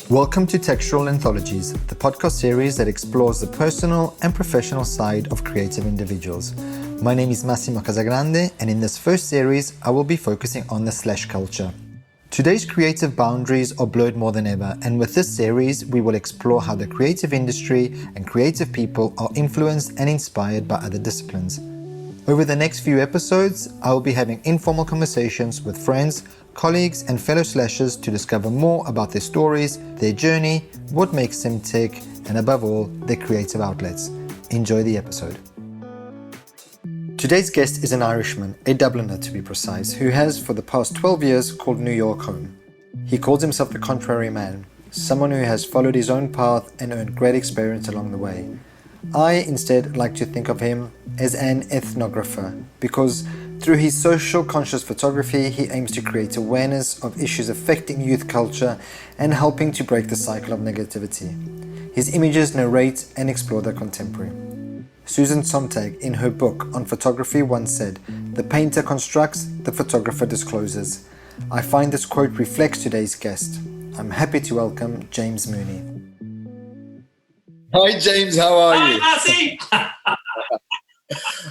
Welcome to Textual Anthologies, the podcast series that explores the personal and professional side of creative individuals. My name is Massimo Casagrande, and in this first series, I will be focusing on the slash culture. Today's creative boundaries are blurred more than ever, and with this series, we will explore how the creative industry and creative people are influenced and inspired by other disciplines. Over the next few episodes, I will be having informal conversations with friends, colleagues and fellow slashers to discover more about their stories, their journey, what makes them tick, and above all, their creative outlets. Enjoy the episode. Today's guest is an Irishman, a Dubliner to be precise, who has for the past 12 years called New York home. He calls himself the contrary man, someone who has followed his own path and earned great experience along the way. I instead like to think of him as an ethnographer because through his social conscious photography, he aims to create awareness of issues affecting youth culture and helping to break the cycle of negativity. His images narrate and explore the contemporary. Susan Sontag, in her book on photography, once said, "The painter constructs, the photographer discloses." I find this quote reflects today's guest. I'm happy to welcome James Mooney. Hi James, how are you? Hi,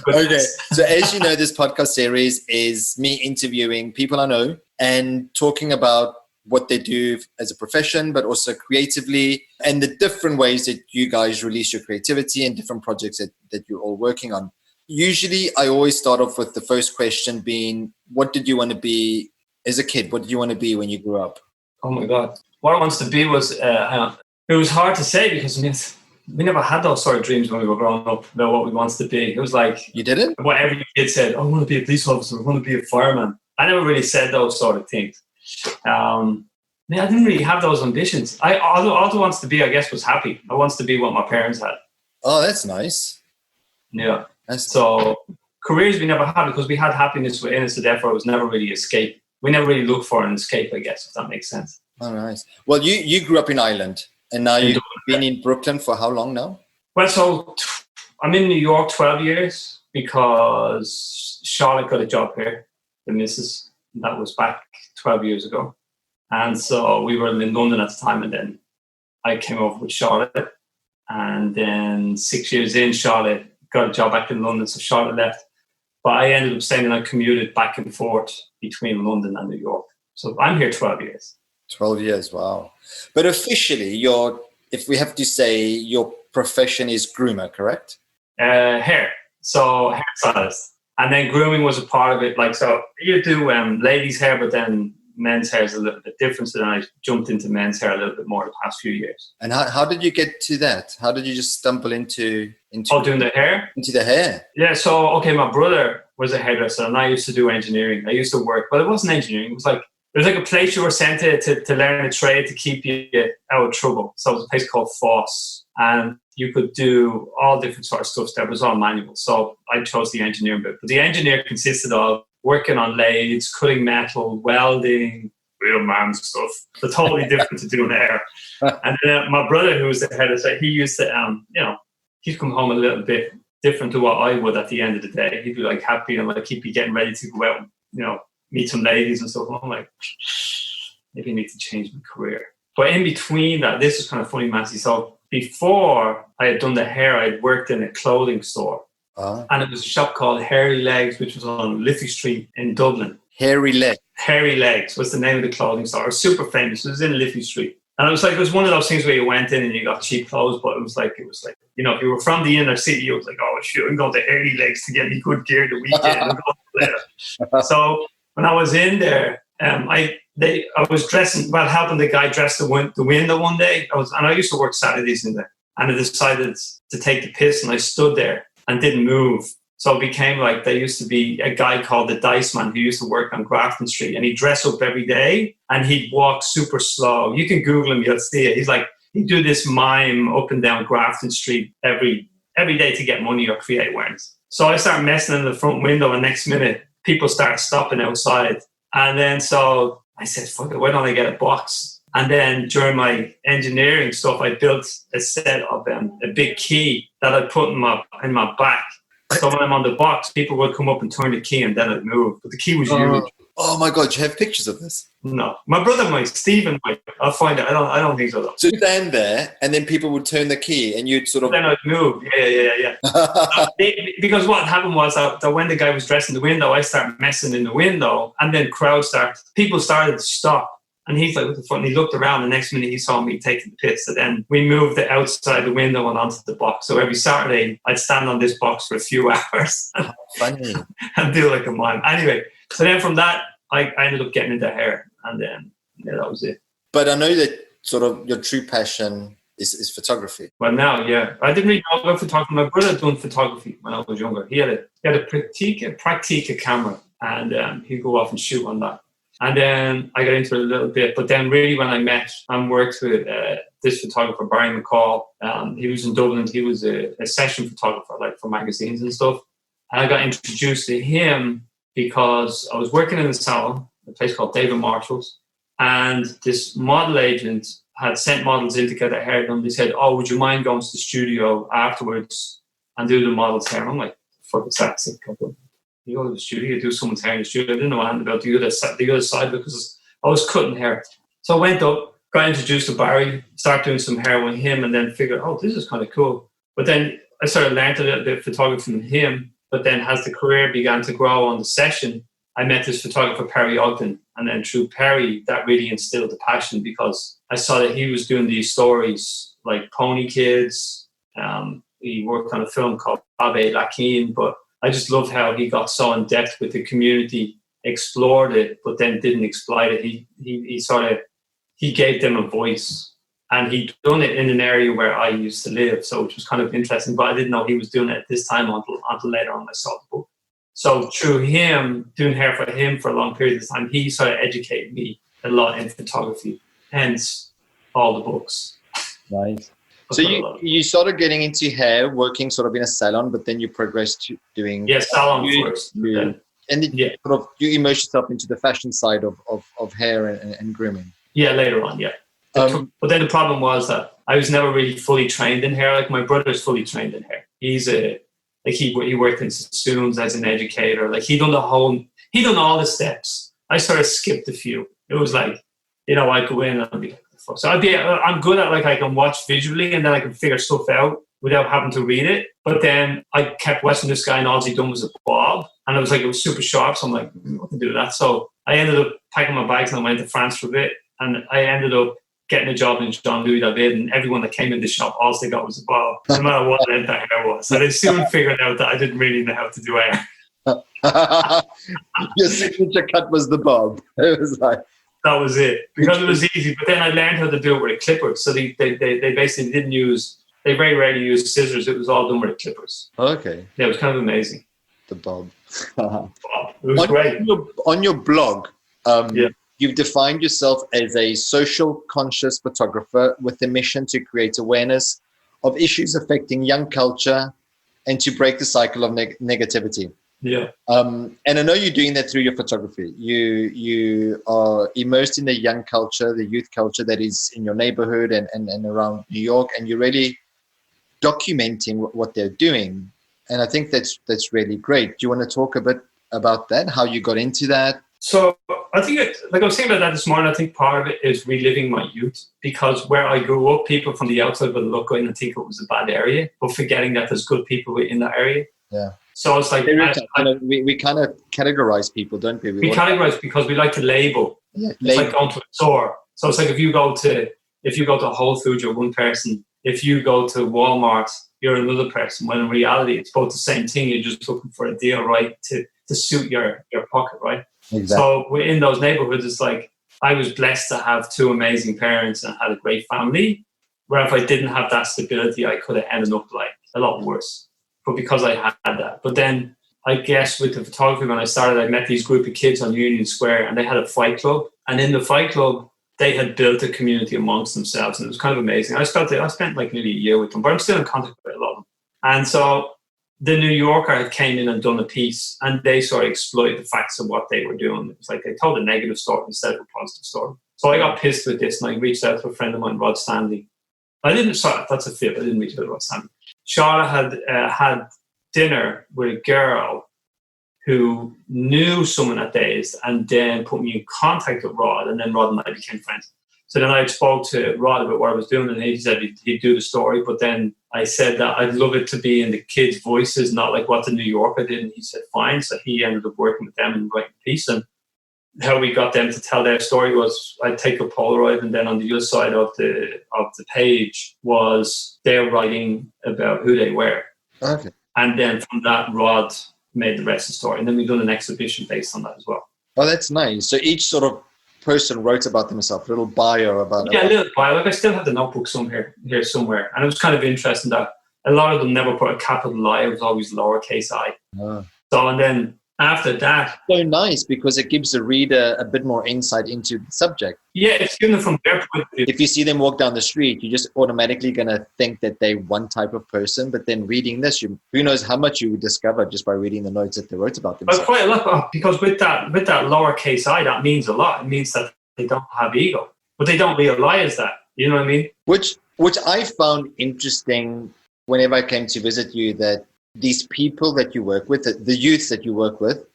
Okay, so as you know, this podcast series is me interviewing people I know and talking about what they do as a profession, but also creatively, and the different ways that you guys release your creativity and different projects that you're all working on. Usually, I always start off with the first question being, what did you want to be as a kid? What did you want to be when you grew up? Oh my God. What I wanted to be was, it was hard to say because we never had those sort of dreams when we were growing up about what we wanted to be. It was like... You didn't? What every kid said, I want to be a police officer, I want to be a fireman. I never really said those sort of things. I didn't really have those ambitions. All I wanted to be, I guess, was happy. I wanted to be what my parents had. Oh, that's nice. Yeah. So careers we never had because we had happiness within us, so therefore it was never really escape. We never really looked for an escape, I guess, if that makes sense. Oh, nice. Well, you grew up in Ireland. And now you've been in Brooklyn for how long now? Well, so I'm in New York 12 years because Charlotte got a job here, the missus. That was back 12 years ago. And so we were in London at the time, and then I came over with Charlotte. And then 6 years in, Charlotte got a job back in London, so Charlotte left. But I ended up staying and I commuted back and forth between London and New York. So I'm here 12 years. 12 years, wow. But officially, if we have to say, your profession is groomer, correct? Hair. So hairstylist. And then grooming was a part of it. Like, so you do ladies' hair, but then men's hair is a little bit different. So then I jumped into men's hair a little bit more the past few years. And how did you get to that? How did you just stumble into doing the hair? Into the hair? Yeah, so, okay, my brother was a hairdresser and I used to do engineering. I used to work, but it wasn't engineering. It was like a place you were sent to learn a trade to keep you out of trouble. So it was a place called Foss, and you could do all different sort of stuff there. It was all manual. So I chose the engineering bit. But the engineer consisted of working on lathes, cutting metal, welding, real man stuff. So totally different to doing hair. And then my brother, who was the hairdresser, he used to, he'd come home a little bit different to what I would at the end of the day. He'd be like happy and like he'd be getting ready to go out and, meet some ladies and stuff. And I'm like, maybe I need to change my career. But in between that, this was kind of funny, Massey. So before I had done the hair, I'd worked in a clothing store. And it was a shop called Hairy Legs, which was on Liffey Street in Dublin. Hairy Legs? Hairy Legs was the name of the clothing store. It was super famous. It was in Liffey Street. And it was one of those things where you went in and you got cheap clothes, but it was like, if you were from the inner city, it was like, oh, shoot, I'm going to Hairy Legs to get me good gear the weekend. So when I was in there, I was dressing, helping the guy dress the window one day. I used to work Saturdays in there, and I decided to take the piss, and I stood there and didn't move. So it became like there used to be a guy called the Dice Man who used to work on Grafton Street, and he'd dress up every day and he'd walk super slow. You can Google him, you'll see it. He'd do this mime up and down Grafton Street every day to get money or create awareness. So I started messing in the front window, and next minute, people started stopping outside. And then so I said, fuck it, why don't I get a box? And then during my engineering stuff, I built a set of a big key that I put in my back. So when I'm on the box, people would come up and turn the key and then I'd move. But the key was huge. Oh my God, you have pictures of this? No. My brother might, Stephen might. I'll find it. I don't think so though. So you stand there and then people would turn the key and you'd sort of... Then I'd move. Yeah. Because what happened was that when the guy was dressing the window, I started messing in the window, and then people started to stop. And he's like, what the fuck? And he looked around. The next minute he saw me taking the piss. So then we moved it outside the window and onto the box. So every Saturday I'd stand on this box for a few hours. Funny. And do like a mime. Anyway, so then from that, I ended up getting into hair. And then that was it. But I know that sort of your true passion is photography. Well, now, yeah. I didn't really know about photography. My brother had done photography when I was younger. He had a Praktika camera, and he'd go off and shoot on that. And then I got into it a little bit. But then really when I met and worked with this photographer, Barry McCall, he was in Dublin. He was a session photographer, like for magazines and stuff. And I got introduced to him because I was working in a salon, a place called David Marshall's. And this model agent had sent models in to get their hair done. They said, oh, would you mind going to the studio afterwards and do the model's hair? And I'm like, fuck, it's that sick. You go to the studio, you do someone's hair in the studio. I didn't know anything about the other side because I was cutting hair. So I went up, got introduced to Barry, started doing some hair with him, and then figured, oh, this is kind of cool. But then I started learning a little bit of photography from him. But then as the career began to grow on the session, I met this photographer, Perry Ogden. And then through Perry, that really instilled the passion because I saw that he was doing these stories like Pony Kids. He worked on a film called Abe Lakin, but I just loved how he got so in depth with the community, explored it, but then didn't exploit it. He gave them a voice, and he'd done it in an area where I used to live, so which was kind of interesting. But I didn't know he was doing it at this time until later on I saw the book. So through him, doing hair for him for a long period of time, he sort of educated me a lot in photography, hence all the books. Nice. So you started getting into hair, working sort of in a salon, but then you progressed to doing... Yeah, salon first. And then sort of you immersed yourself into the fashion side of hair and grooming. Yeah, later on, yeah. But then the problem was that I was never really fully trained in hair. Like my brother's fully trained in hair. He worked in saloons as an educator. Like he done all the steps. I sort of skipped a few. It was like, I'd go in and I'd be like, fuck. So I'm good at I can watch visually and then I can figure stuff out without having to read it. But then I kept watching this guy and all he done was a bob. And it was super sharp. So I'm like, what to do with that? So I ended up packing my bags and I went to France for a bit. And I ended up getting a job in Jean-Louis David, and everyone that came in the shop, all they got was a bob, no matter what length that hair was. So they soon figured out that I didn't really know how to do hair. Your signature cut was the bob. It was like... That was it. Because it was easy. But then I learned how to do it with a clipper. So they basically they very rarely used scissors. It was all done with clippers. Okay. Yeah, it was kind of amazing. The bob. Bob. It was great. On your blog, you've defined yourself as a social conscious photographer with the mission to create awareness of issues affecting young culture and to break the cycle of negativity. Yeah. And I know you're doing that through your photography. You are immersed in the young culture, the youth culture that is in your neighborhood and around New York, and you're really documenting what they're doing. And I think that's really great. Do you want to talk a bit about that, how you got into that? So I think, I was thinking about that this morning, I think part of it is reliving my youth, because where I grew up, people from the outside would look in and think it was a bad area, but forgetting that there's good people in that area. Yeah. So it's like... we kind of categorize people, don't we? We categorize because we like to label. Yeah, it's like going to a store. So it's like if you go to Whole Foods, you're one person. If you go to Walmart, you're another person. When in reality, it's both the same thing. You're just looking for a deal, right, to suit your pocket, right? Exactly. So in those neighborhoods, it's like I was blessed to have two amazing parents and had a great family, where if I didn't have that stability, I could have ended up like a lot worse. But because I had that. But then I guess with the photography, when I started, I met these group of kids on Union Square, and they had a fight club. And in the fight club, they had built a community amongst themselves, and it was kind of amazing. I spent like nearly a year with them, but I'm still in contact with a lot of them. And so the New Yorker had came in and done a piece, and they sort of exploited the facts of what they were doing. It was like they told a negative story instead of a positive story. So I got pissed with this, and I reached out to a friend of mine, Rod Stanley. That's a fib. I didn't reach out to Rod Stanley. Charlotte had dinner with a girl who knew someone at Dazed and then put me in contact with Rod, and then Rod and I became friends. So then I spoke to Rod about what I was doing, and he said he'd do the story, but then I said that I'd love it to be in the kids' voices, not like what the New Yorker did, and he said fine. So he ended up working with them and writing a piece, and how we got them to tell their story was I'd take a Polaroid, and then on the other side of the page was their writing about who they were. Okay. And then from that, Rod made the rest of the story. And then we've done an exhibition based on that as well. Oh, that's nice. So each sort of person wrote about themselves, a little bio about it. Yeah, a little bio. Like I still have the notebook here somewhere. And it was kind of interesting that a lot of them never put a capital I. It was always lowercase I. Oh. So, and then after that... So nice, because it gives the reader a bit more insight into the subject. Yeah, it's given from their point of view. If you see them walk down the street, you're just automatically going to think that they're one type of person. But then reading this, who knows how much you would discover just by reading the notes that they wrote about themselves. But quite a lot, because with that lowercase I, that means a lot. It means that they don't have ego. But they don't realize that. You know what I mean? Which I found interesting whenever I came to visit you, that these people that you work with, the youths that you work with,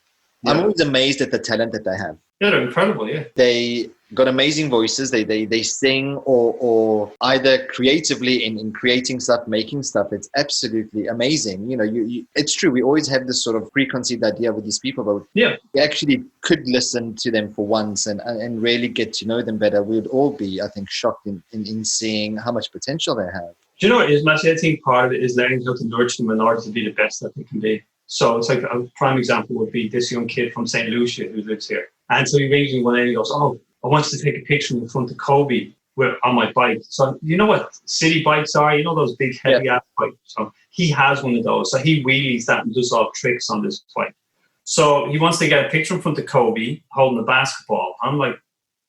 I'm always amazed at the talent that they have. Yeah, they're incredible, yeah. They got amazing voices. They sing or either creatively in creating stuff, making stuff. It's absolutely amazing. You know, it's true. We always have this sort of preconceived idea with these people, but yeah, we actually could listen to them for once and really get to know them better. We would all be, I think, shocked in seeing how much potential they have. Do you know what it is, Matthew? I think part of it is learning how to nurture them in order to be the best that they can be. So it's like a prime example would be this young kid from St. Lucia who lives here. And so he rings me one day and he goes, oh, I want you to take a picture in front of Kobe on my bike. So you know what city bikes are? You know those big heavy ass bikes? So he has one of those. So he wheelies that and does all tricks on this bike. So he wants to get a picture in front of Kobe holding a basketball. I'm like,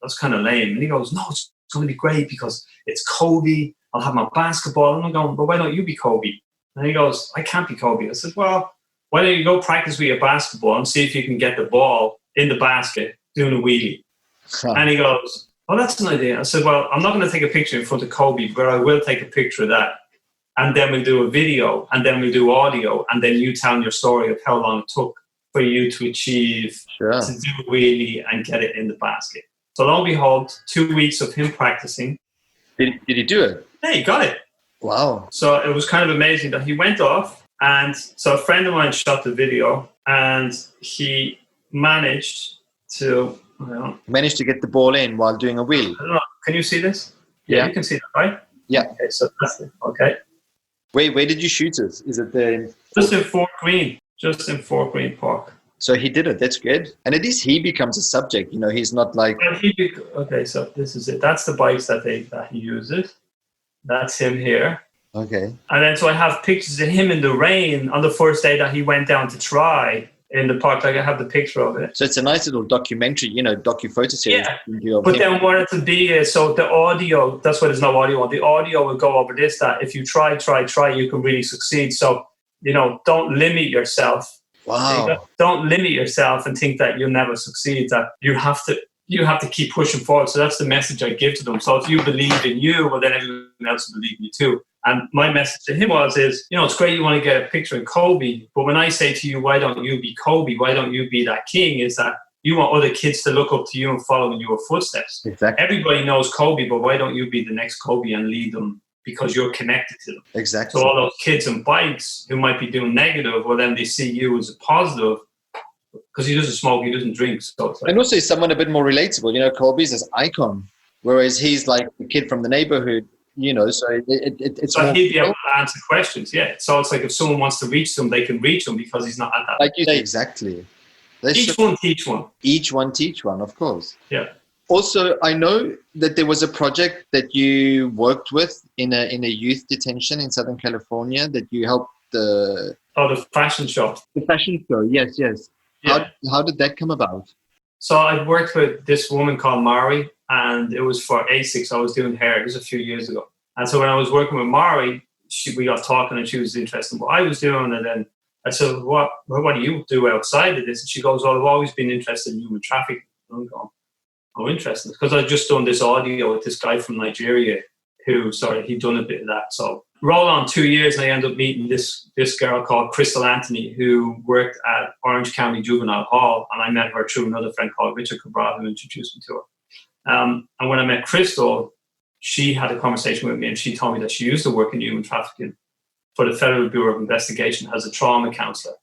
that's kind of lame. And he goes, no, it's going to be great because it's Kobe. I'll have my basketball. And I'm going, but why don't you be Kobe? And he goes, I can't be Kobe. I said, well, why don't you go practice with your basketball and see if you can get the ball in the basket doing a wheelie? Huh. And he goes, oh, that's an idea. I said, well, I'm not going to take a picture in front of Kobe, but I will take a picture of that. And then we'll do a video, and then we'll do audio, and then you tell your story of how long it took for you to achieve to do a wheelie and get it in the basket. So lo and behold, 2 weeks of him practicing. Did he do it? Yeah, he got it. Wow. So it was kind of amazing that he went off. And so a friend of mine shot the video, and he managed to get the ball in while doing a wheel. I don't know. Can you see this? Yeah, you can see that, right? Yeah. Okay, so that's it. Okay. Where did you shoot it? Is it just in Fort Greene? Just in Fort Greene Park. So he did it. That's good. And at least he becomes a subject. You know, he's not like. Okay, so this is it. That's the bikes that he uses. That's him here. Okay. And then so I have pictures of him in the rain on the first day that he went down to try in the park. Like I have the picture of it. So it's a nice little documentary, docu-photo series. Yeah. But then what it to be so the audio, that's why there's no audio on. The audio will go over this, that if you try, you can really succeed. So, don't limit yourself. Wow. Don't limit yourself and think that you'll never succeed, that you have to keep pushing forward. So that's the message I give to them. So if you believe in you, well, then everyone else will believe in you too. And my message to him is, it's great you want to get a picture of Kobe, but when I say to you, why don't you be Kobe? Why don't you be that king? Is that you want other kids to look up to you and follow in your footsteps. Exactly. Everybody knows Kobe, but why don't you be the next Kobe and lead them because you're connected to them? Exactly. So all those kids on bikes who might be doing negative, well, then they see you as a positive because he doesn't smoke, he doesn't drink. So it's like, and also he's someone a bit more relatable. Kobe's this icon, whereas he's like the kid from the neighborhood. So it's so he'd be able to answer questions, yeah. So it's like if someone wants to reach them, they can reach them because he's not at that. Like you say, exactly. Each one teach one. Each one teach one, of course. Yeah. Also, I know that there was a project that you worked with in a youth detention in Southern California that you helped the fashion show. The fashion show, yes. Yeah. How did that come about? So I worked with this woman called Mari, and it was for ASICS. I was doing hair. It was a few years ago. And so when I was working with Mari, we got talking and she was interested in what I was doing. And then I said, what do you do outside of this? And she goes, well, I've always been interested in human trafficking. I'm going, oh, interesting. Because I'd just done this audio with this guy from Nigeria he'd done a bit of that. So roll on 2 years, and I end up meeting this girl called Crystal Anthony, who worked at Orange County Juvenile Hall, and I met her through another friend called Richard Cabral, who introduced me to her. And when I met Crystal, she had a conversation with me, and she told me that she used to work in human trafficking for the Federal Bureau of Investigation as a trauma counselor.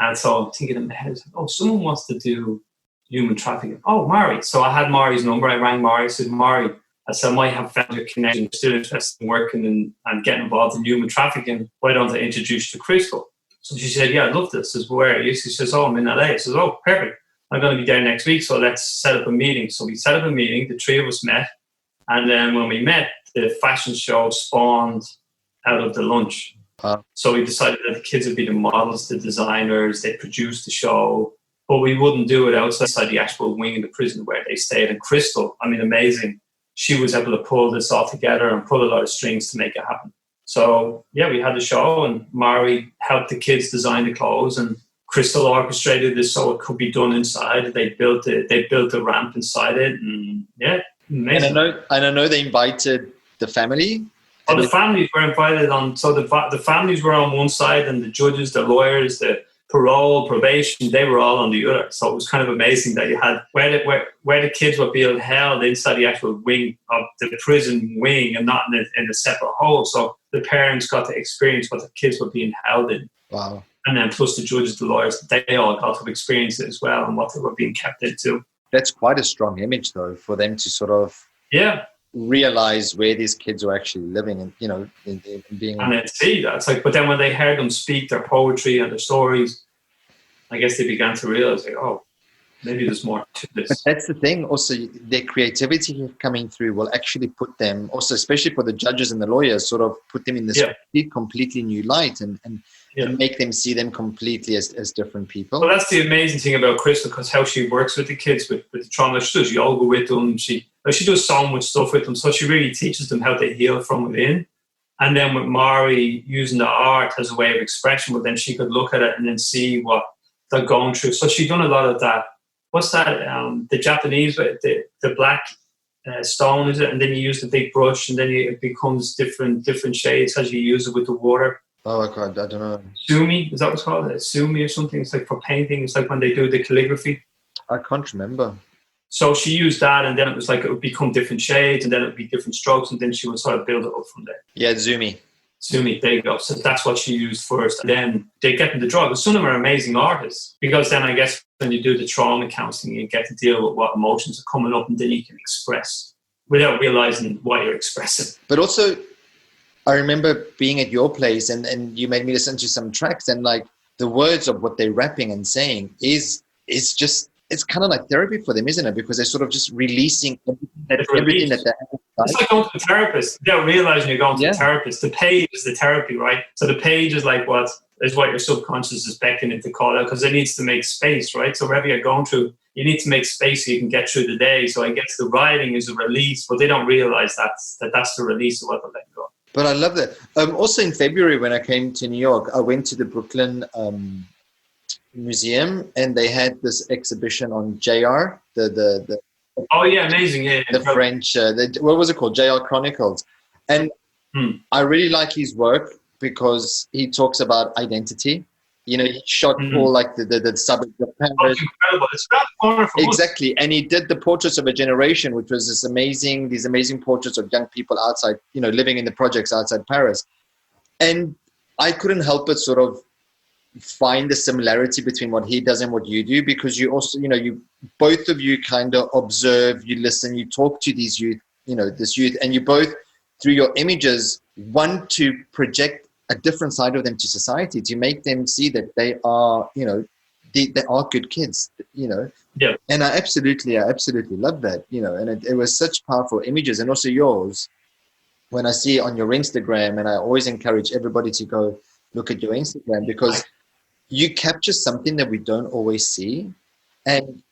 And so I'm thinking in my head, oh, someone wants to do human trafficking. Oh, Mari. So I had Mari's number. I rang Mari. I said, Mari, I said, I might have found your connection. Still interested in working and getting involved in human trafficking. Why don't I introduce you to Crystal? So she said, yeah, I'd love this. I said, where are you? She says, oh, I'm in LA. I said, oh, perfect. I'm going to be there next week. So let's set up a meeting. So we set up a meeting. The three of us met. And then when we met, the fashion show spawned out of the lunch. So we decided that the kids would be the models, the designers, they produced the show, but we wouldn't do it outside the actual wing in the prison where they stayed. And Crystal, I mean, amazing. She was able to pull this all together and pull a lot of strings to make it happen. So yeah, we had the show, and Mari helped the kids design the clothes, and Crystal orchestrated this so it could be done inside. They built a ramp inside it, and yeah, amazing. And I know they invited the family. Oh, the families were invited on. So the families were on one side, and the judges, the lawyers, the parole, probation, they were all on the other. So it was kind of amazing that you had where the kids were being held inside the actual wing of the prison wing, and not in a separate hole. So the parents got to experience what the kids were being held in. Wow. And then plus the judges, the lawyers, they all got to experience it as well, and what they were being kept into. That's quite a strong image, though, for them to sort of realize where these kids are actually living, and in being. And then see that, it's like, but then when they heard them speak their poetry and their stories, I guess they began to realize, like, oh, maybe there's more to this. But that's the thing. Also, their creativity coming through will actually put them, also especially for the judges and the lawyers, sort of put them in this completely new light and make them see them completely as different people. Well, that's the amazing thing about Crystal, because how she works with the kids with the trauma. She does yoga with them. She does so much stuff with them. So she really teaches them how to heal from within. And then with Mari using the art as a way of expression, but then she could look at it and then see what they're going through. So she's done a lot of that. What's that? The Japanese, the black stone, is it? And then you use the big brush, and then it becomes different shades as you use it with the water. Oh, God, I don't know. Sumi, is that what it's called? Sumi or something? It's like for painting. It's like when they do the calligraphy. I can't remember. So she used that, and then it was like it would become different shades, and then it would be different strokes, and then she would sort of build it up from there. Yeah, Sumi, there you go. So that's what she used first. And then they get them to draw. But some of them are amazing artists, because then I guess when you do the trauma counseling, you get to deal with what emotions are coming up, and then you can express without realizing what you're expressing. But also, I remember being at your place, and you made me listen to some tracks, and like the words of what they're rapping and saying is just, it's kind of like therapy for them, isn't it? Because they're sort of just releasing everything that they have. It's like going to a therapist. You don't realize you're going to a therapist. The page is the therapy, right? So the page is like what your subconscious is beckoning to call out, because it needs to make space, right? So wherever you're going through, you need to make space so you can get through the day. So I guess the writing is a release, but they don't realize that's the release of what they're letting go. But I love that. Also in February, when I came to New York, I went to the Brooklyn Museum, and they had this exhibition on JR, the oh yeah, amazing, yeah, the French, what was it called? JR Chronicles. And I really like his work because he talks about identity. He shot all like the suburbs of Paris. Oh, it's incredible. It's not far from exactly. And he did the portraits of a generation, which was these amazing portraits of young people outside, living in the projects outside Paris. And I couldn't help but sort of find the similarity between what he does and what you do, because you also, you both of you kind of observe, you listen, you talk to these youth, this youth, and you both, through your images, want to project a different side of them to society, to make them see that they are, they are good kids, Yeah. And I absolutely love that, and it was such powerful images, and also yours. When I see on your Instagram, and I always encourage everybody to go look at your Instagram, because you capture something that we don't always see. And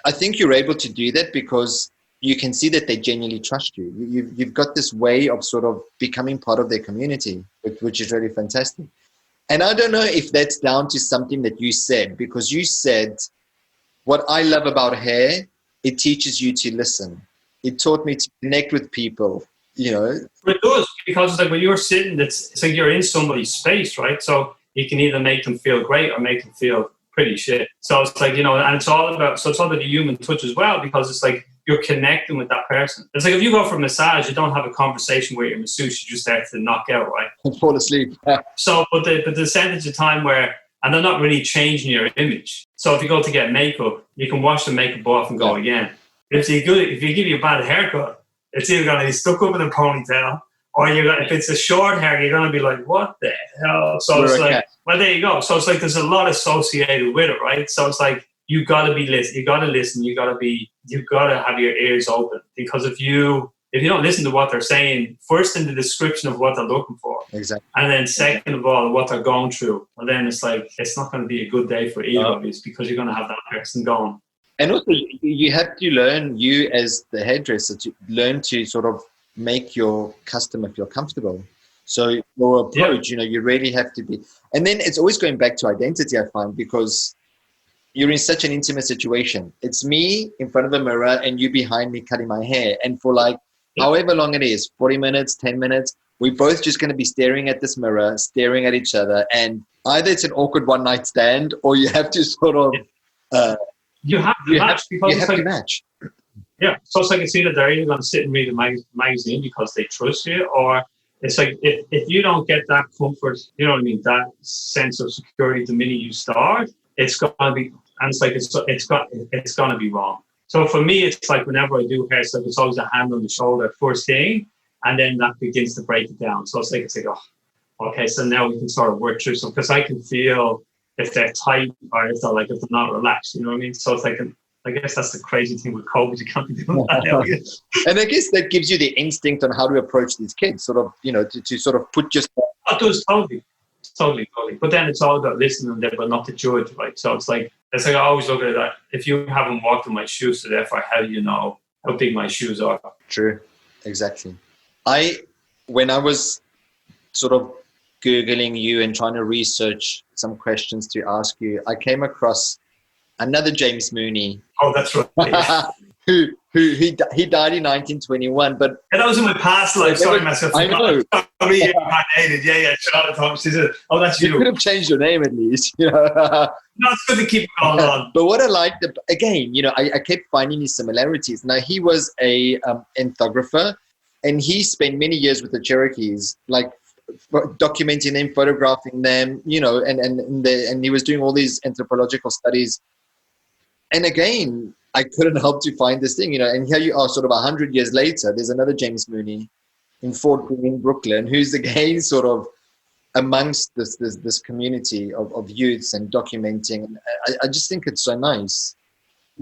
I think you're able to do that because you can see that they genuinely trust you. You've got this way of sort of becoming part of their community, which is really fantastic. And I don't know if that's down to something that you said, because you said, what I love about hair, it teaches you to listen. It taught me to connect with people. But it does, because it's like when you're sitting, it's like you're in somebody's space, right? So you can either make them feel great or make them feel pretty shit. So it's like, and it's all about the human touch as well, because it's like you're connecting with that person. It's like if you go for a massage, you don't have a conversation with your masseuse, you're just there to knock out, right? And fall asleep. So, but the percentage of time where, and they're not really changing your image. So if you go to get makeup, you can wash the makeup off and go again. If you give you a bad haircut, it's either going to be stuck up in a ponytail, or if it's a short hair, you're going to be like, what the hell? So it's like, well, there you go. So it's like there's a lot associated with it, right? So it's like you got to listen. You got to have your ears open, because if you don't listen to what they're saying, first in the description of what they're looking for, exactly, and then second of all what they're going through, and then it's like it's not going to be a good day for either of you, because you're going to have that person going. And also, you have to learn, you as the hairdresser, to learn to sort of make your customer feel comfortable. So your approach, you really have to be. And then it's always going back to identity, I find, because you're in such an intimate situation. It's me in front of a mirror and you behind me cutting my hair. And for however long it is, 40 minutes, 10 minutes, we're both just going to be staring at this mirror, staring at each other. And either it's an awkward one-night stand, or you have to sort of... You have to match. Yeah, so it's like it's either they're either going to sit and read a magazine because they trust you, or it's like if you don't get that comfort, you know what I mean, that sense of security the minute you start, it's going to be, and it's like it's going to be wrong. So for me, it's like whenever I do hair stuff, it's always a hand on the shoulder first thing, and then that begins to break it down. So it's like oh, okay, so now we can sort of work through some, because I can feel if they're tight or if they're not relaxed, you know what I mean? So it's like, I guess that's the crazy thing with COVID, you can't be doing that now. And I guess that gives you the instinct on how to approach these kids, sort of, to sort of put yourself... It does, totally. But then it's all about listening to them, but not to judge, right? So it's like I always look at it that if you haven't walked in my shoes, so therefore how do you know how big my shoes are? True, exactly. When I was sort of Googling you and trying to research some questions to ask you, I came across another James Mooney. Oh, that's right. He died in 1921, but that was in my past life. Sorry, myself. I know. Yeah. Charlotte Thomas. Oh, that's you. You could have changed your name at least. No, it's good to keep going on. But what I liked, again, I kept finding these similarities. Now, he was a ethnographer, and he spent many years with the Cherokees, documenting them, photographing them, and he was doing all these anthropological studies. And again, I couldn't help to find this thing, and here you are sort of 100 years later, there's another James Mooney in Fort Greene, Brooklyn, who's again sort of amongst this community of youths and documenting. I just think it's so nice.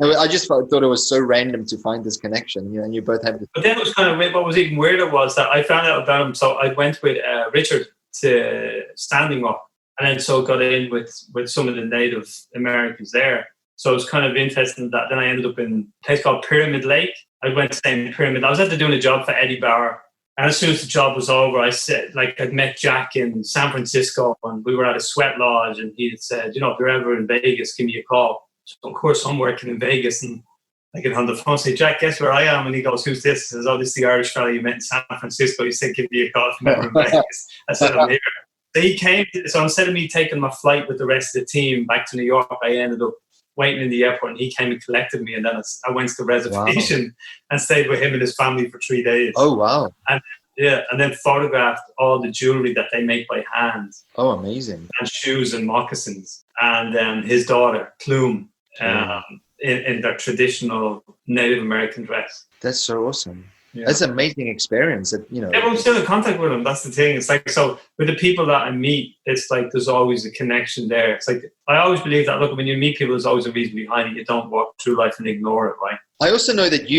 I just thought it was so random to find this connection, and you both have this. But then it was kind of weird. What was even weirder was that I found out about him. So I went with Richard to Standing Rock, and then so got in with some of the Native Americans there. So it was kind of interesting that then I ended up in a place called Pyramid Lake. I went to stay Pyramid. I was after doing a job for Eddie Bauer. And as soon as the job was over, I said, I'd met Jack in San Francisco, and we were at a sweat lodge, and he had said, if you're ever in Vegas, give me a call. So of course I'm working in Vegas, and I get on the phone and say, Jack, guess where I am? And he goes, who's this? He says, oh, this is the Irish fellow you met in San Francisco. He said, give me a call if you're ever in Vegas. I said, I'm here. So he came, so instead of me taking my flight with the rest of the team back to New York, I ended up waiting in the airport, and he came and collected me, and then I went to the reservation and stayed with him and his family for 3 days. Oh, wow. And then photographed all the jewelry that they make by hand. Oh, amazing. And shoes and moccasins. And his daughter, Plume, in their traditional Native American dress. That's so awesome. Yeah. That's an amazing experience. Everyone's still in contact with them. That's the thing. It's like, so with the people that I meet, it's like there's always a connection there. It's like, I always believe that, look, when you meet people, there's always a reason behind it. You don't walk through life and ignore it, right? I also know that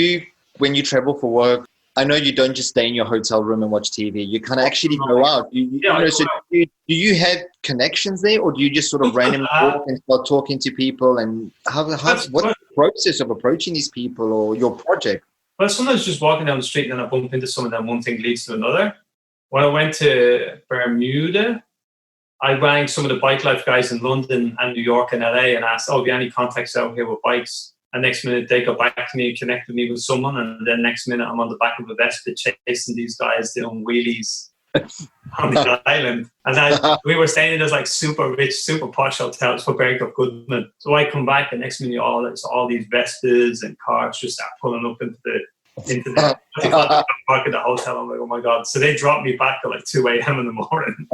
when you travel for work, I know you don't just stay in your hotel room and watch TV. You kind of actually go out. So do you have connections there, or do you just sort of randomly walk and start talking to people? And what's the process of approaching these people or your project? Well, sometimes just walking down the street and then I bump into someone, and one thing leads to another. When I went to Bermuda, I rang some of the bike life guys in London and New York and LA and asked, have you any contacts out here with bikes? And next minute they got back to me and connected me with someone, and then next minute I'm on the back of a Vespa chasing these guys doing wheelies on the island. And we were staying in this like super rich, super posh hotels for Bergdorf Goodman. So I come back, and next minute all these Vespas and cars just start pulling up into the park at the hotel. I'm like, oh my God. So they dropped me back at like 2 a.m. in the morning.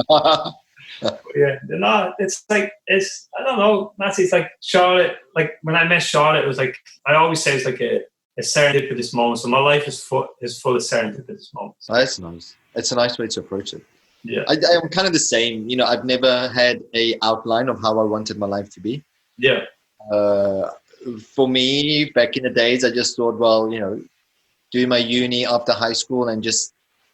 Yeah, no, I don't know, Matthew, it's like Charlotte, like when I met Charlotte, it was like, I always say it's like a serendipitous moment. So my life is full of serendipitous moments. That's nice. It's a nice way to approach it. Yeah. I'm kind of the same. I've never had a outline of how I wanted my life to be. Yeah. For me, back in the days, I just thought, well, do my uni after high school and just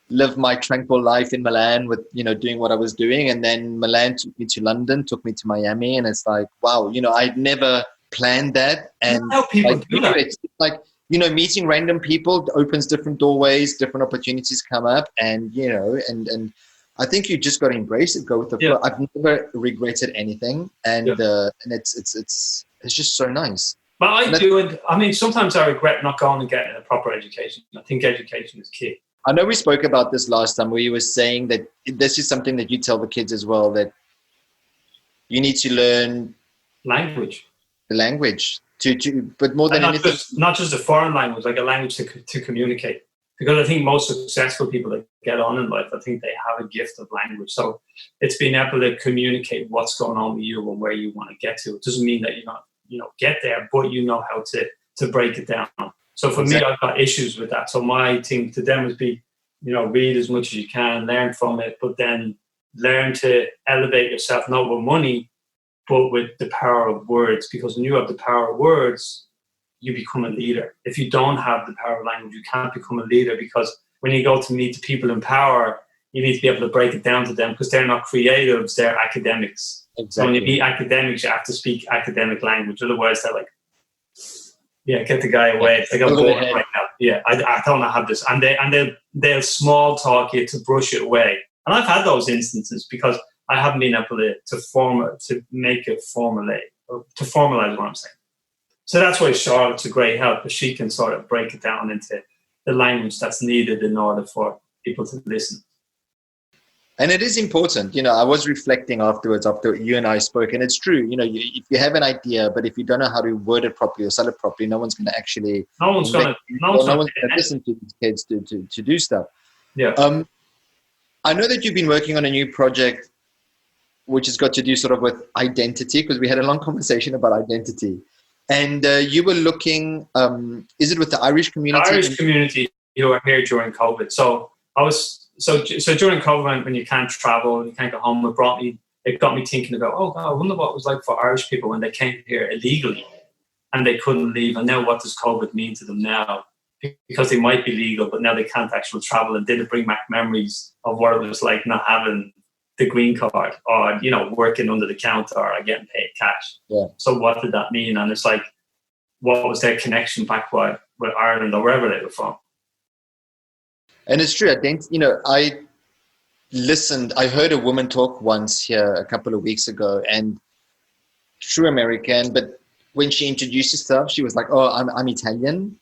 live my tranquil life in Milan with, doing what I was doing. And then Milan took me to London, took me to Miami. And it's like, wow, I'd never planned that. And how people do that. It's like, meeting random people opens different doorways, different opportunities come up. And, and I think you just got to embrace it, go with the flow. I've never regretted anything. And it's just so nice. But I do. And I mean, sometimes I regret not going and getting a proper education. I think education is key. I know we spoke about this last time where you were saying that this is something that you tell the kids as well, that you need to learn the language but more than anything. Not just a foreign language, like a language to communicate. Because I think most successful people that get on in life, I think they have a gift of language. So it's being able to communicate what's going on with you and where you want to get to. It doesn't mean that you're not, get there, but you know how to break it down. So for me, I've got issues with that. So my thing to them is read as much as you can, learn from it, but then learn to elevate yourself, not with money, but with the power of words. Because when you have the power of words, you become a leader. If you don't have the power of language, you can't become a leader, because when you go to meet the people in power, you need to be able to break it down to them, because they're not creatives, they're academics. Exactly. So when you meet academics, you have to speak academic language. Otherwise, they're like, get the guy away. It's like, I'm bored right now. Yeah, I don't have this. And they'll small talk you to brush it away. And I've had those instances because I haven't been able to make it to formalize what I'm saying. So that's why Charlotte's a great help, because she can sort of break it down into the language that's needed in order for people to listen. And it is important. I was reflecting afterwards after you and I spoke, and it's true. If you have an idea, but if you don't know how to word it properly or sell it properly, no one's going to actually listen to these kids to do stuff. Yeah. I know that you've been working on a new project, which has got to do sort of with identity, because we had a long conversation about identity. And you were looking, is it with the Irish community? The Irish community who were here during COVID. So So during COVID, when you can't travel, you can't go home, it got me thinking about, oh God, I wonder what it was like for Irish people when they came here illegally and they couldn't leave. And now what does COVID mean to them now? Because they might be legal, but now they can't actually travel, and did it bring back memories of what it was like not having the green card, or, working under the counter or getting paid cash. Yeah. So what did that mean? And it's like, what was their connection back with Ireland or wherever they were from? And it's true. I heard a woman talk once here a couple of weeks ago, and true American, but when she introduced herself, she was like, oh, I'm Italian,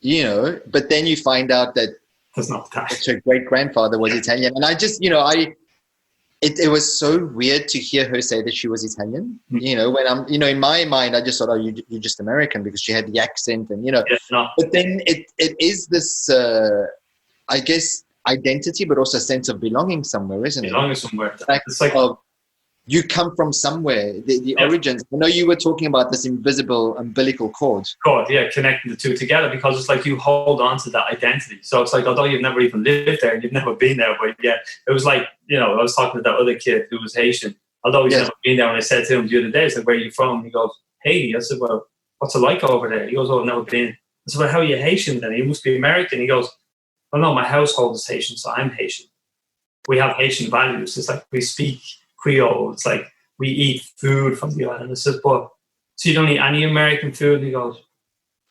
but then you find out that her great-grandfather was Italian. And I just, it was so weird to hear her say that she was Italian, when I'm, in my mind, I just thought, oh, you're just American, because she had the accent and, but then it is this, I guess, identity, but also a sense of belonging somewhere, isn't it? Belonging somewhere. It's like, you come from somewhere, the origins. I know you were talking about this invisible umbilical cord. Connecting the two together, because it's like you hold on to that identity. So it's like, although you've never even lived there and you've never been there, but it was like, I was talking to that other kid who was Haitian. Although he's never been there, and I said to him the other day, I said, where are you from? He goes, Haiti. I said, well, what's it like over there? He goes, oh, I've never been. I said, well, how are you Haitian then? You must be American. He goes, well, no, my household is Haitian, so I'm Haitian. We have Haitian values. It's like we speak Creole. It's like we eat food from the island. I said, but so you don't eat any American food? He goes,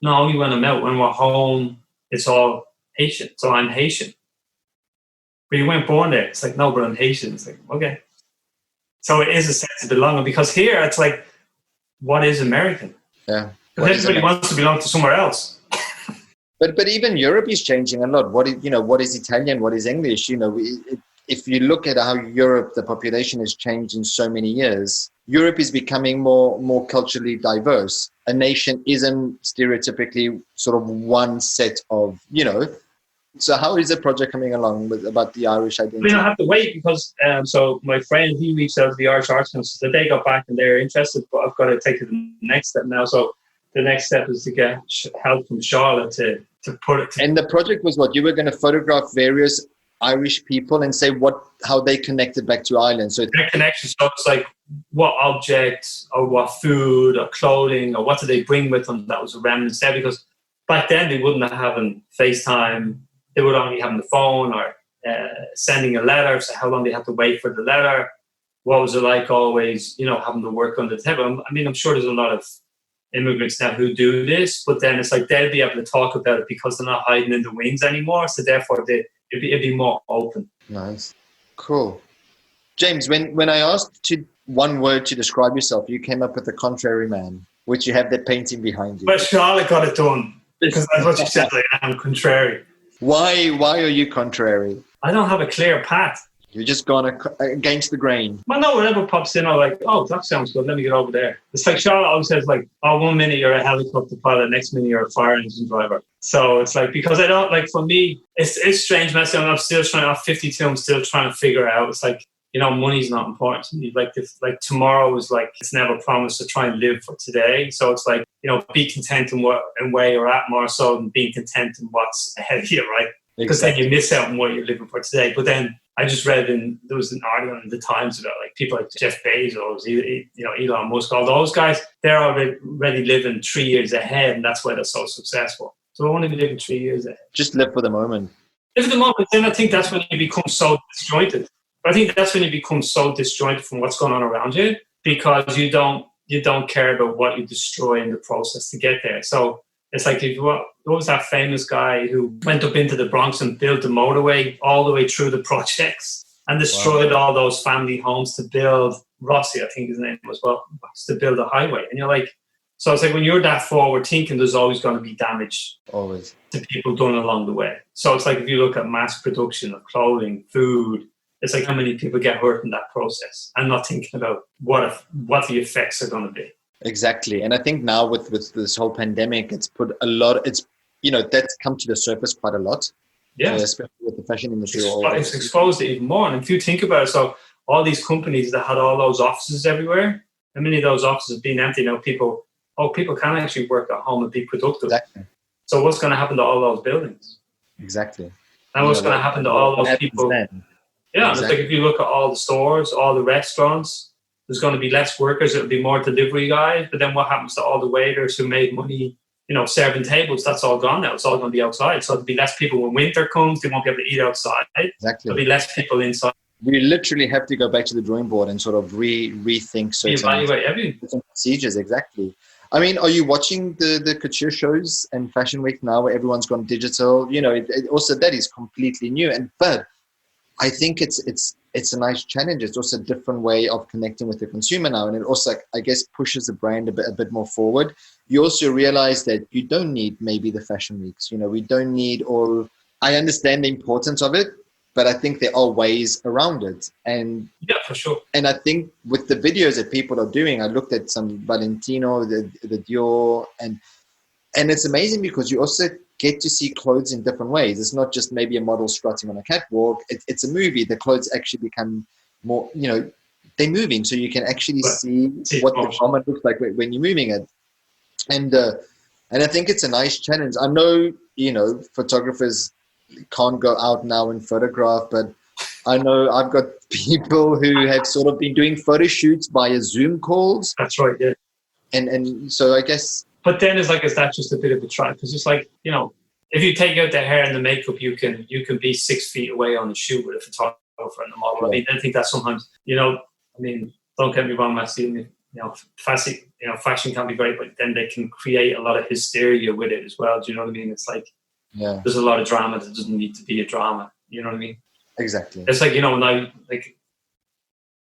no, only when I'm out. When we're home, it's all Haitian. So I'm Haitian. But you weren't born there. It's like, no, but I'm Haitian. It's like, okay. So it is a sense of belonging, because here it's like, what is American? Yeah. Because everybody wants to belong to somewhere else. But even Europe is changing a lot. What is Italian? What is English? If you look at how Europe, the population has changed in so many years, Europe is becoming more culturally diverse. A nation isn't stereotypically sort of one set of, So how is the project coming along about the Irish identity? I have to wait because so my friend, he reached out to the Irish Arts Council. So they got back and they're interested, but I've got to take it to the next step now. So the next step is to get help from Charlotte to put it. And the project was what? You were going to photograph various Irish people and say how they connected back to Ireland. So their connection. So it's like what objects or what food or clothing or what do they bring with them that was a remnant there? Because back then they wouldn't have having FaceTime. They would only have the phone or sending a letter. So how long they had to wait for the letter? What was it like always, having to work on the table? I mean, I'm sure there's a lot of immigrants now who do this, but then it's like they'll be able to talk about it because they're not hiding in the wings anymore. So therefore, it'd be more open. Nice. Cool. James, when I asked one word to describe yourself, you came up with the contrary man, which you have that painting behind you. But Charlotte got it done because that's what she said. Like, I'm contrary. Why are you contrary? I don't have a clear path. You're just gone against the grain. Well, no, whatever pops in, I'm like, oh, that sounds good. Let me get over there. It's like Charlotte always says, like, oh, 1 minute you're a helicopter pilot, next minute you're a fire engine driver. So it's like, because I don't, like, for me, it's strange, messy. I'm still trying, I'm 52, I'm still trying to figure out. It's like, money's not important to me. Like tomorrow is like, it's never promised, to try and live for today. So it's like, be content in where you're at more so than being content in what's ahead of you, right? Because then you miss out on what you're living for today. But then I just read there was an article in the Times about like people like Jeff Bezos, Elon Musk, all those guys, they're already living 3 years ahead, and that's why they're so successful. So I want to be living 3 years ahead. Just live for the moment. Live for the moment. Then I think that's when you become so disjointed. I think that's when you become so disjointed from what's going on around you, because you don't care about what you destroy in the process to get there. So it's like, what was that famous guy who went up into the Bronx and built the motorway all the way through the projects and destroyed all those family homes to build Rossi, I think his name was, to build a highway. And you're like, so it's like when you're that forward thinking, there's always going to be damage always to people done along the way. So it's like if you look at mass production of clothing, food, it's like how many people get hurt in that process and not thinking about what the effects are going to be. Exactly. And I think now with this whole pandemic, it's put a lot, that's come to the surface quite a lot. Yeah. Especially with the fashion industry. It's exposed it even more. And if you think about it, so all these companies that had all those offices everywhere, how many of those offices have been empty now? People can actually work at home and be productive. Exactly. So what's going to happen to all those buildings? Exactly. And what's going to happen to all those people? Then? Yeah, exactly. It's like if you look at all the stores, all the restaurants, there's going to be less workers. It'll be more delivery guys. But then what happens to all the waiters who made money, serving tables? That's all gone now. It's all going to be outside. So there'll be less people when winter comes. They won't be able to eat outside. Exactly. There'll be less people inside. We literally have to go back to the drawing board and sort of rethink certain procedures. Exactly. I mean, are you watching the couture shows and Fashion Week now where everyone's gone digital? Also that is completely new. But I think it's a nice challenge. It's also a different way of connecting with the consumer now. And it also, I guess, pushes the brand a bit more forward. You also realize that you don't need maybe the fashion weeks. We don't need all. I understand the importance of it, but I think there are ways around it. And yeah, for sure. And I think with the videos that people are doing, I looked at some Valentino, the Dior, and it's amazing because you also get to see clothes in different ways. It's not just maybe a model strutting on a catwalk. It's a movie. The clothes actually become more, they're moving. So you can actually see what the garment looks like when you're moving it. And I think it's a nice challenge. I know, photographers can't go out now and photograph, but I know I've got people who have sort of been doing photo shoots via Zoom calls. That's right, yeah. And so I guess... But then is that just a bit of a try? Because it's like, if you take out the hair and the makeup, you can be 6 feet away on the shoot with a photographer and the model. Yeah. I mean, I think that sometimes, don't get me wrong, Matthew, fashion can be great, but then they can create a lot of hysteria with it as well. Do you know what I mean? It's like, there's a lot of drama that doesn't need to be a drama. You know what I mean? Exactly. It's like, now, like,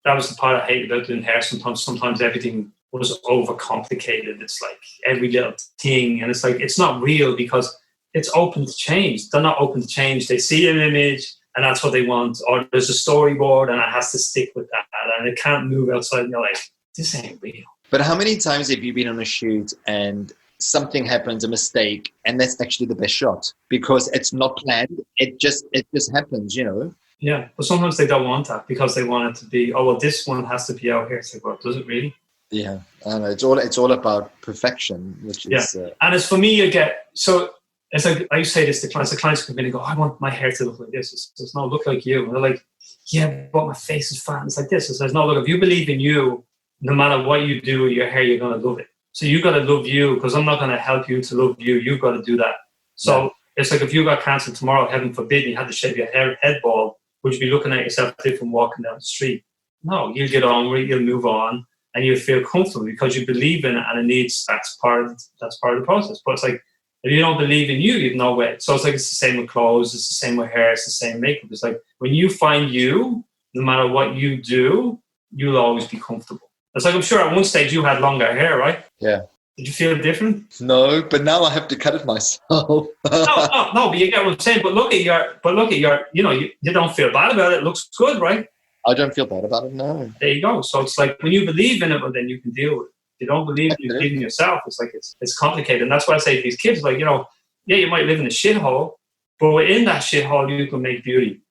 that was the part I hated about doing hair. Sometimes everything was overcomplicated. It's like every little thing, and it's like it's not real because it's open to change. They're not open to change. They see an image and that's what they want, or there's a storyboard and it has to stick with that, and it can't move outside. And you're like, this ain't real. But how many times have you been on a shoot and something happens, a mistake, and that's actually the best shot because it's not planned. It just happens, you know. Yeah, but sometimes they don't want that because they want it to be, oh well, this one has to be out here. It's like, well, does it really? Yeah, I know. It's all about perfection, which is. And it's for me, you get so. It's like I say this to clients. The clients come in and go, I want my hair to look like this. It does not look like you. And they're like, yeah, but my face is fat. It's like this. It says, no, look, if you believe in you, no matter what you do with your hair, you're going to love it. So you got to love you because I'm not going to help you to love you. You've got to do that. So it's like if you got cancer tomorrow, heaven forbid, and you had to shave your head bald, would you be looking at yourself different walking down the street? No, you'll get on with it, you'll move on, and you'll feel comfortable because you believe in it, and it needs that's part of the process. But it's like if you don't believe in you, you've no way. So it's like it's the same with clothes, it's the same with hair, it's the same makeup. It's like when you find you, no matter what you do, you'll always be comfortable. It's like I'm sure at one stage you had longer hair, right? Yeah. Did you feel different? No, but now I have to cut it myself. no, but you get what I'm saying. But look at your, you know, you don't feel bad about it. It looks good, right? I don't feel bad about it, no. There you go. So it's like when you believe in it, well, then you can deal with it. If you don't believe in yourself, it's like it's complicated. And that's why I say to these kids, like, you know, yeah, you might live in a shithole, but within that shithole, you can make beauty.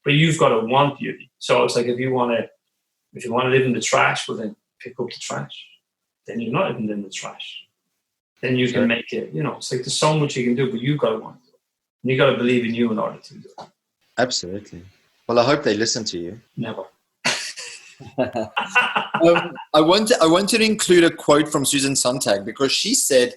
But you've got to want beauty. So it's like if you want to live in the trash, well, then pick up the trash. Then you're not living in the trash. Then you can make it, you know, it's like there's so much you can do, but you've got to want to do it. And you've got to believe in you in order to do it. Absolutely. Well, I hope they listen to you. Never. I wanted to include a quote from Susan Sontag because she said,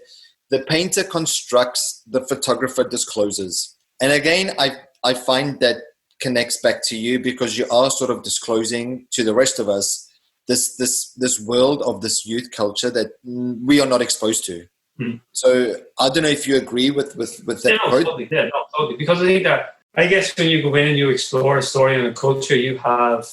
the painter constructs, the photographer discloses. And again, I find that connects back to you because you are sort of disclosing to the rest of us this world of this youth culture that we are not exposed to. So I don't know if you agree with that quote. Totally. Because I think that I guess when you go in and you explore a story and a culture, you have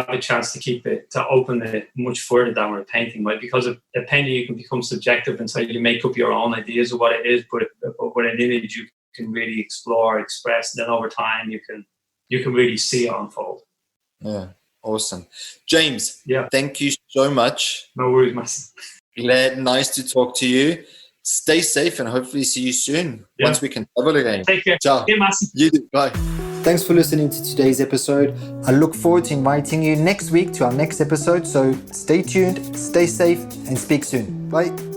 a chance to keep it, to open it much further than with a painting, right? Because a painting you can become subjective and so you make up your own ideas of what it is, but with an image you can really explore, express, and then over time you can really see it unfold. Yeah. Awesome. James, yeah. Thank you so much. No worries, man. Nice to talk to you. Stay safe and hopefully see you soon once we can travel again. Take care. Ciao. Yeah, you do. Bye. Thanks for listening to today's episode. I look forward to inviting you next week to our next episode. So stay tuned, stay safe, and speak soon. Bye.